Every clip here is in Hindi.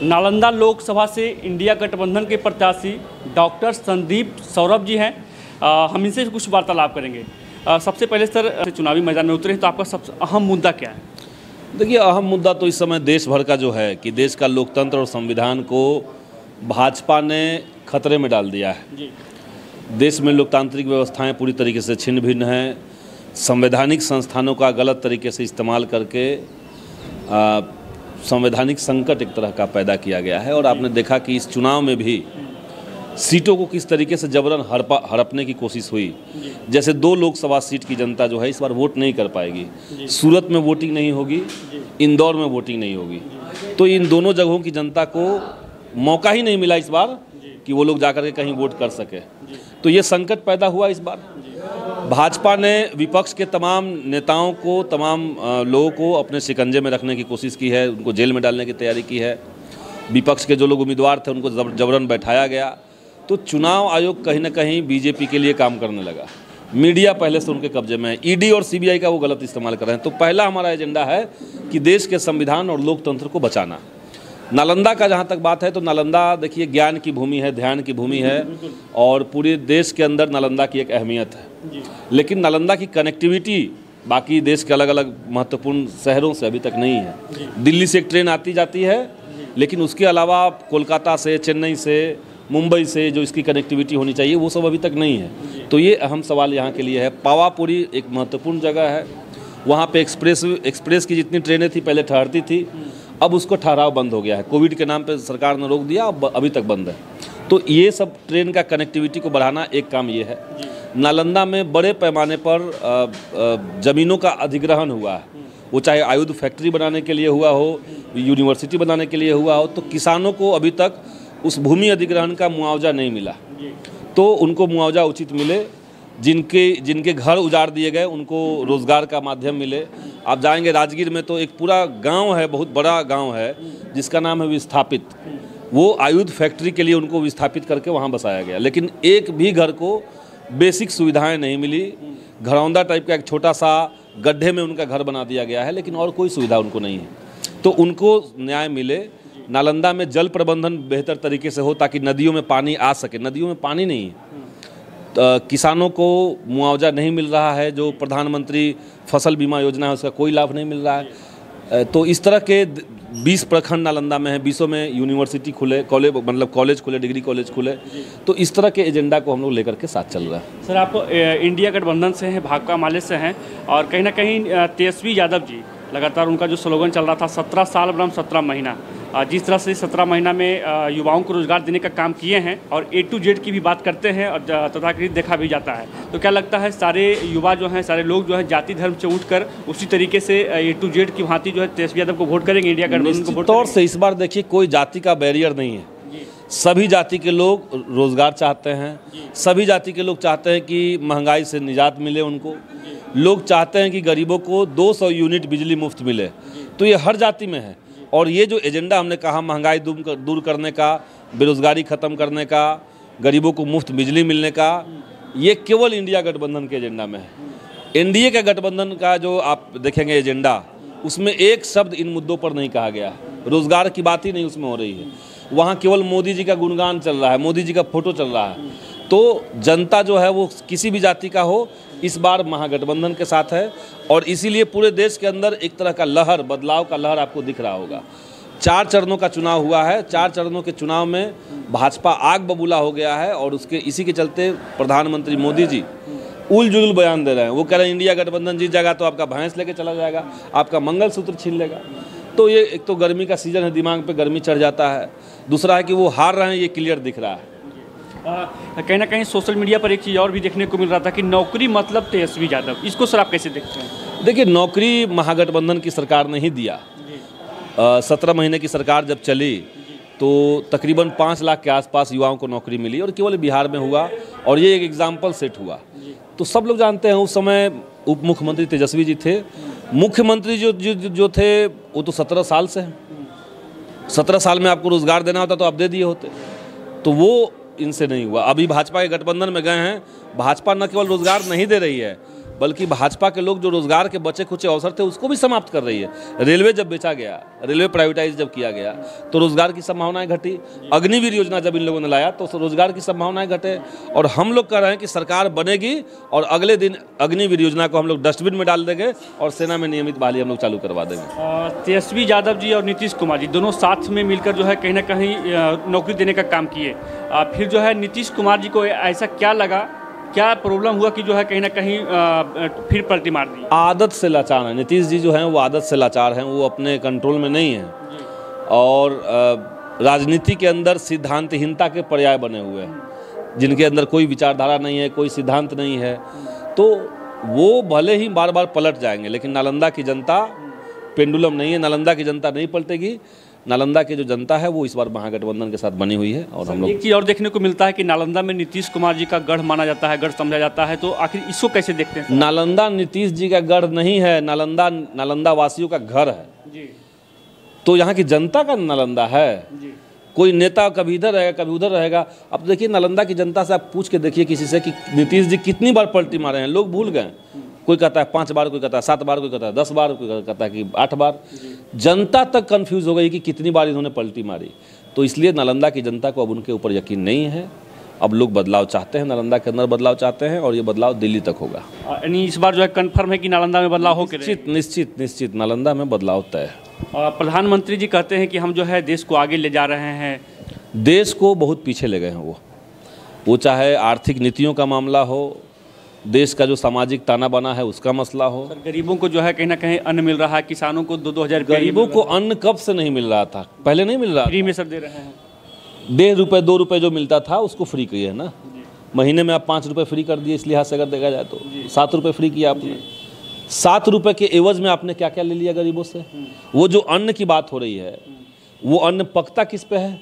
नालंदा लोकसभा से इंडिया गठबंधन के प्रत्याशी डॉक्टर संदीप सौरभ जी हैं। हम इनसे कुछ वार्तालाप करेंगे। सबसे पहले सर, चुनावी मैदान में उतरे तो आपका सबसे अहम मुद्दा क्या है? देखिए, अहम मुद्दा तो इस समय देश भर का जो है कि देश का लोकतंत्र और संविधान को भाजपा ने खतरे में डाल दिया है जी। देश में लोकतांत्रिक व्यवस्थाएं पूरी तरीके से छिन्न भिन्न हैं। संवैधानिक संस्थानों का गलत तरीके से इस्तेमाल करके संवैधानिक संकट एक तरह का पैदा किया गया है। और आपने देखा कि इस चुनाव में भी सीटों को किस तरीके से जबरन हड़पने की कोशिश हुई। जैसे 2 लोकसभा सीट की जनता जो है इस बार वोट नहीं कर पाएगी। सूरत में वोटिंग नहीं होगी, इंदौर में वोटिंग नहीं होगी। तो इन दोनों जगहों की जनता को मौका ही नहीं मिला इस बार कि वो लोग जाकर के कहीं वोट कर सके। तो ये संकट पैदा हुआ इस बार। भाजपा ने विपक्ष के तमाम नेताओं को, तमाम लोगों को अपने शिकंजे में रखने की कोशिश की है, उनको जेल में डालने की तैयारी की है। विपक्ष के जो लोग उम्मीदवार थे उनको जबरन बैठाया गया। तो चुनाव आयोग कहीं ना कहीं बीजेपी के लिए काम करने लगा। मीडिया पहले से उनके कब्जे में है, ईडी और सीबीआई का वो गलत इस्तेमाल कर रहे हैं। तो पहला हमारा एजेंडा है कि देश के संविधान और लोकतंत्र को बचाना। नालंदा का जहाँ तक बात है तो नालंदा देखिए ज्ञान की भूमि है, ध्यान की भूमि है और पूरे देश के अंदर नालंदा की एक अहमियत है। लेकिन नालंदा की कनेक्टिविटी बाकी देश के अलग अलग महत्वपूर्ण शहरों से अभी तक नहीं है। दिल्ली से एक ट्रेन आती जाती है, लेकिन उसके अलावा कोलकाता से, चेन्नई से, मुंबई से जो इसकी कनेक्टिविटी होनी चाहिए वो सब अभी तक नहीं है। तो ये अहम सवाल यहाँ के लिए है। पावापुरी एक महत्वपूर्ण जगह है, वहाँ पे एक्सप्रेस की जितनी ट्रेनें थी पहले ठहरती थी, अब उसको ठहराव बंद हो गया है। कोविड के नाम पे सरकार ने रोक दिया, अभी तक बंद है। तो ये सब ट्रेन का कनेक्टिविटी को बढ़ाना एक काम ये है। नालंदा में बड़े पैमाने पर ज़मीनों का अधिग्रहण हुआ है, वो चाहे आयुध फैक्ट्री बनाने के लिए हुआ हो, यूनिवर्सिटी बनाने के लिए हुआ हो। तो किसानों को अभी तक उस भूमि अधिग्रहण का मुआवजा नहीं मिला। तो उनको मुआवजा उचित मिले। जिनके घर उजाड़ दिए गए उनको रोज़गार का माध्यम मिले। आप जाएंगे राजगीर में तो एक पूरा गांव है, बहुत बड़ा गांव है जिसका नाम है विस्थापित। वो आयुध फैक्ट्री के लिए उनको विस्थापित करके वहां बसाया गया, लेकिन एक भी घर को बेसिक सुविधाएं नहीं मिली। घरौंदा टाइप का एक छोटा सा गड्ढे में उनका घर बना दिया गया है, लेकिन और कोई सुविधा उनको नहीं है। तो उनको न्याय मिले। नालंदा में जल प्रबंधन बेहतर तरीके से हो ताकि नदियों में पानी आ सके। नदियों में पानी नहीं है। किसानों को मुआवजा नहीं मिल रहा है। जो प्रधानमंत्री फसल बीमा योजना है उसका कोई लाभ नहीं मिल रहा है। तो इस तरह के 20 प्रखंड नालंदा में है, 20 में यूनिवर्सिटी खुले, कॉलेज खुले, डिग्री कॉलेज खुले। तो इस तरह के एजेंडा को हम लोग लेकर के साथ चल रहा है। सर, आप इंडिया गठबंधन से हैं, भाकपा माले से हैं और कहीं ना कहीं तेजस्वी यादव जी लगातार उनका जो स्लोगन चल रहा था 17 साल बरम 17 महीना, जिस तरह से 17 महीना में युवाओं को रोजगार देने का काम किए हैं और A to Z की भी बात करते हैं और तथाकथित देखा भी जाता है। तो क्या लगता है सारे युवा जो हैं, सारे लोग जो हैं जाति धर्म से उठकर उसी तरीके से A to Z की भांति जो है तेजस्वी यादव को वोट करेंगे, इंडिया गठबंधन को वोट तौर से? इस बार देखिए कोई जाति का बैरियर नहीं है। सभी जाति के लोग रोजगार चाहते हैं। सभी जाति के लोग चाहते हैं कि महंगाई से निजात मिले उनको। लोग चाहते हैं कि गरीबों को 200 यूनिट बिजली मुफ्त मिले। तो ये हर जाति में है। और ये जो एजेंडा हमने कहा महंगाई दूर करने का, बेरोजगारी ख़त्म करने का, गरीबों को मुफ्त बिजली मिलने का, ये केवल इंडिया गठबंधन के एजेंडा में है। एनडीए के गठबंधन का जो आप देखेंगे एजेंडा, उसमें एक शब्द इन मुद्दों पर नहीं कहा गया। रोजगार की बात ही नहीं उसमें हो रही है। वहाँ केवल मोदी जी का गुणगान चल रहा है, मोदी जी का फोटो चल रहा है। तो जनता जो है वो किसी भी जाति का हो, इस बार महागठबंधन के साथ है। और इसीलिए पूरे देश के अंदर एक तरह का लहर, बदलाव का लहर आपको दिख रहा होगा। 4 चरणों का चुनाव हुआ है। 4 चरणों के चुनाव में भाजपा आग बबूला हो गया है और इसी के चलते प्रधानमंत्री मोदी जी उल जुलूल बयान दे रहे हैं। वो कह रहे हैं इंडिया गठबंधन जीत जाएगा तो आपका भैंस लेके चला जाएगा, आपका मंगलसूत्र छीन लेगा। तो ये एक तो गर्मी का सीजन है, दिमाग पे गर्मी चढ़ जाता है। दूसरा है कि वो हार रहे हैं, ये क्लियर दिख रहा है। कहीं ना कहीं सोशल मीडिया पर एक चीज़ और भी देखने को मिल रहा था कि नौकरी मतलब तेजस्वी यादव। इसको सर आप कैसे देखते हैं? देखिए, नौकरी महागठबंधन की सरकार ने ही दिया। 17 महीने की सरकार जब चली तो तकरीबन 5 लाख के आसपास युवाओं को नौकरी मिली और केवल बिहार में हुआ। और ये एक एग्जाम्पल सेट हुआ। तो सब लोग जानते हैं उस समय उप मुख्यमंत्री तेजस्वी जी थे। मुख्यमंत्री जो थे वो तो 17 साल से हैं। 17 साल में आपको रोजगार देना होता तो आप दे दिए होते। तो वो इनसे नहीं हुआ। अभी भाजपा के गठबंधन में गए हैं। भाजपा न केवल रोजगार नहीं दे रही है, बल्कि भाजपा के लोग जो रोजगार के बचे खुचे अवसर थे उसको भी समाप्त कर रही है। रेलवे जब बेचा गया, रेलवे प्राइवेटाइज जब किया गया तो रोजगार की संभावनाएं घटी। अग्निवीर योजना जब इन लोगों ने लाया तो रोजगार की संभावनाएं घटे। और हम लोग कह रहे हैं कि सरकार बनेगी और अगले दिन अग्निवीर योजना को हम लोग डस्टबिन में डाल देंगे और सेना में नियमित बहाली हम लोग चालू करवा देंगे। तेजस्वी यादव जी और नीतीश कुमार जी दोनों साथ में मिलकर जो है कहीं ना कहीं नौकरी देने का काम किए। फिर जो है नीतीश कुमार जी को ऐसा क्या लगा, क्या प्रॉब्लम हुआ कि जो है कहीं ना कहीं फिर पलटी मार दी? आदत से लाचार हैं नीतीश जी, जो हैं वो आदत से लाचार हैं, वो अपने कंट्रोल में नहीं हैं और राजनीति के अंदर सिद्धांतहीनता के पर्याय बने हुए हैं, जिनके अंदर कोई विचारधारा नहीं है, कोई सिद्धांत नहीं है। तो वो भले ही बार बार पलट जाएंगे, लेकिन नालंदा की जनता पेंडुलम नहीं है, नालंदा की जनता नहीं पलटेगी। नालंदा की जो जनता है वो इस बार महागठबंधन के साथ बनी हुई है। और हम लोग एक चीज़ और देखने को मिलता है कि नालंदा में नीतीश कुमार जी का गढ़ माना जाता है, गढ़ समझा जाता है, तो आखिर इसको कैसे देखते हैं? नालंदा नीतीश जी का गढ़ नहीं है, नालंदा वासियों का घर है जी। तो यहाँ की जनता का नालंदा है जी। कोई नेता कभी इधर रहेगा कभी उधर रहेगा। अब देखिए नालंदा की जनता से आप पूछ के देखिए किसी से कि नीतीश जी कितनी बार पलटी मारे हैं, लोग भूल गए। कोई कहता है 5 बार, कोई कहता है 7 बार, कोई कहता है 10 बार, कोई कहता है कि 8 बार। जनता तक कंफ्यूज हो गई कि कितनी बार इन्होंने पलटी मारी। तो इसलिए नालंदा की जनता को अब उनके ऊपर यकीन नहीं है। अब लोग बदलाव चाहते हैं, नालंदा के अंदर बदलाव चाहते हैं और ये बदलाव दिल्ली तक होगा। यानी इस बार जो है कंफर्म है कि नालंदा में बदलाव हो के निश्चित नालंदा में बदलाव तय है। प्रधानमंत्री जी कहते हैं कि हम जो है देश को आगे ले जा रहे हैं। देश को बहुत पीछे ले गए हैं वो चाहे आर्थिक नीतियों का मामला हो, देश का जो सामाजिक ताना बाना है उसका मसला हो। गरीबों को जो है कहीं ना कहीं अन्न मिल रहा है, किसानों को 2-2 हज़ार। गरीबों को अन्न कब से नहीं मिल रहा था? पहले नहीं मिल रहा, फ्री में सर दे रहे हैं। 1.5 रुपये 2 रुपये जो मिलता था उसको फ्री किए है ना। महीने में आप 5 रुपये फ्री कर दिए, इस लिहाज से अगर देखा जाए तो 7 रुपये फ्री किया आपने। 7 रुपये के एवज में आपने क्या क्या ले लिया गरीबों से? वो जो अन्न की बात हो रही है वो अन्न पकता किस पे है?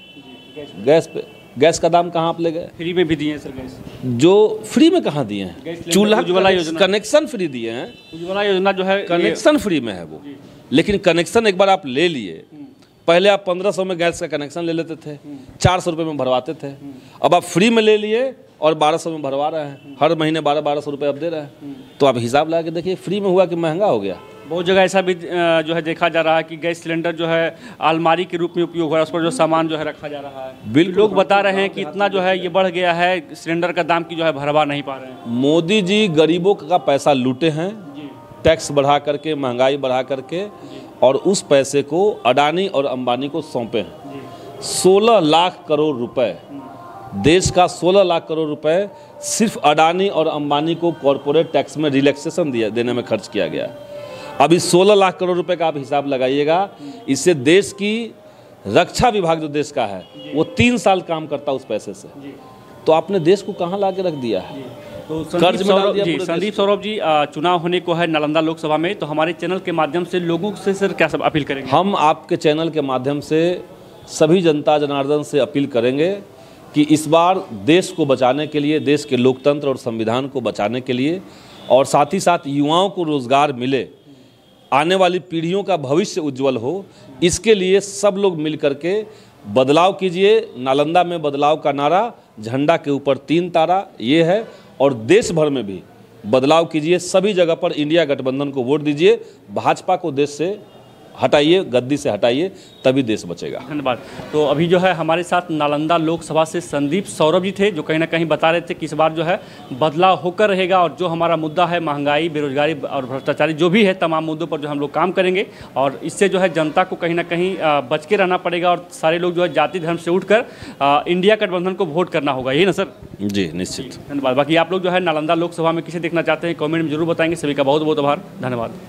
गैस पे। गैस का दाम कहाँ आप ले गए? फ्री में भी दिए सर गैस। जो फ्री में कहाँ दिए हैं? चूल्हा उज्ज्वला योजना कनेक्शन फ्री दिए हैं। उज्ज्वला योजना जो है कनेक्शन फ्री में है वो, लेकिन कनेक्शन एक बार आप ले लिए, पहले आप 1500 में गैस का कनेक्शन ले लेते थे, 400 रुपये में भरवाते थे। अब आप फ्री में ले लिए और 1200 में भरवा रहे हैं, हर महीने 1200 रुपये आप दे रहे हैं। तो आप हिसाब लगा के देखिए फ्री में हुआ कि महंगा हो गया। बहुत जगह ऐसा भी जो है देखा जा रहा है कि गैस सिलेंडर जो है अलमारी के रूप में उपयोग हो रहा है, उस पर जो सामान जो है रखा जा रहा है। बिल्कुल लोग बता रहे हैं कि इतना जो है ये बढ़ गया है, सिलेंडर का दाम की जो है भरवा नहीं पा रहे हैं। मोदी जी गरीबों का पैसा लूटे हैं, टैक्स बढ़ा करके, महंगाई बढ़ा करके, और उस पैसे को अडानी और अंबानी को सौंपे हैं। 16 लाख करोड़ रुपए, देश का 16 लाख करोड़ रुपए सिर्फ अडानी और अंबानी को कॉरपोरेट टैक्स में रिलैक्सेशन देने में खर्च किया गया। अभी 16 लाख करोड़ रुपए का आप हिसाब लगाइएगा। इससे देश की रक्षा विभाग जो देश का है वो 3 साल काम करता उस पैसे से। तो आपने देश को कहाँ ला के रख दिया है? तो संदीप सौरभ जी चुनाव होने को है नालंदा लोकसभा में, तो हमारे चैनल के माध्यम से लोगों से सर क्या सब अपील करेंगे? हम आपके चैनल के माध्यम से सभी जनता जनार्दन से अपील करेंगे कि इस बार देश को बचाने के लिए, देश के लोकतंत्र और संविधान को बचाने के लिए, और साथ ही साथ युवाओं को रोजगार मिले, आने वाली पीढ़ियों का भविष्य उज्जवल हो, इसके लिए सब लोग मिल करके बदलाव कीजिए। नालंदा में बदलाव का नारा, झंडा के ऊपर 3 तारा, ये है। और देश भर में भी बदलाव कीजिए, सभी जगह पर इंडिया गठबंधन को वोट दीजिए, भाजपा को देश से हटाइए, गद्दी से हटाइए, तभी देश बचेगा। धन्यवाद। तो अभी जो है हमारे साथ नालंदा लोकसभा से संदीप सौरभ जी थे, जो कहीं ना कहीं बता रहे थे कि इस बार जो है बदलाव होकर रहेगा और जो हमारा मुद्दा है महंगाई, बेरोजगारी और भ्रष्टाचारी जो भी है, तमाम मुद्दों पर जो हम लोग काम करेंगे और इससे जो है जनता को कहीं ना कहीं बच के रहना पड़ेगा और सारे लोग जो है जाति धर्म से उठकर इंडिया गठबंधन को वोट करना होगा, यही ना सर? जी निश्चित। धन्यवाद। बाकी आप लोग जो है नालंदा लोकसभा में किसे देखना चाहते हैं कमेंट में जरूर बताएंगे। सभी का बहुत बहुत आभार, धन्यवाद।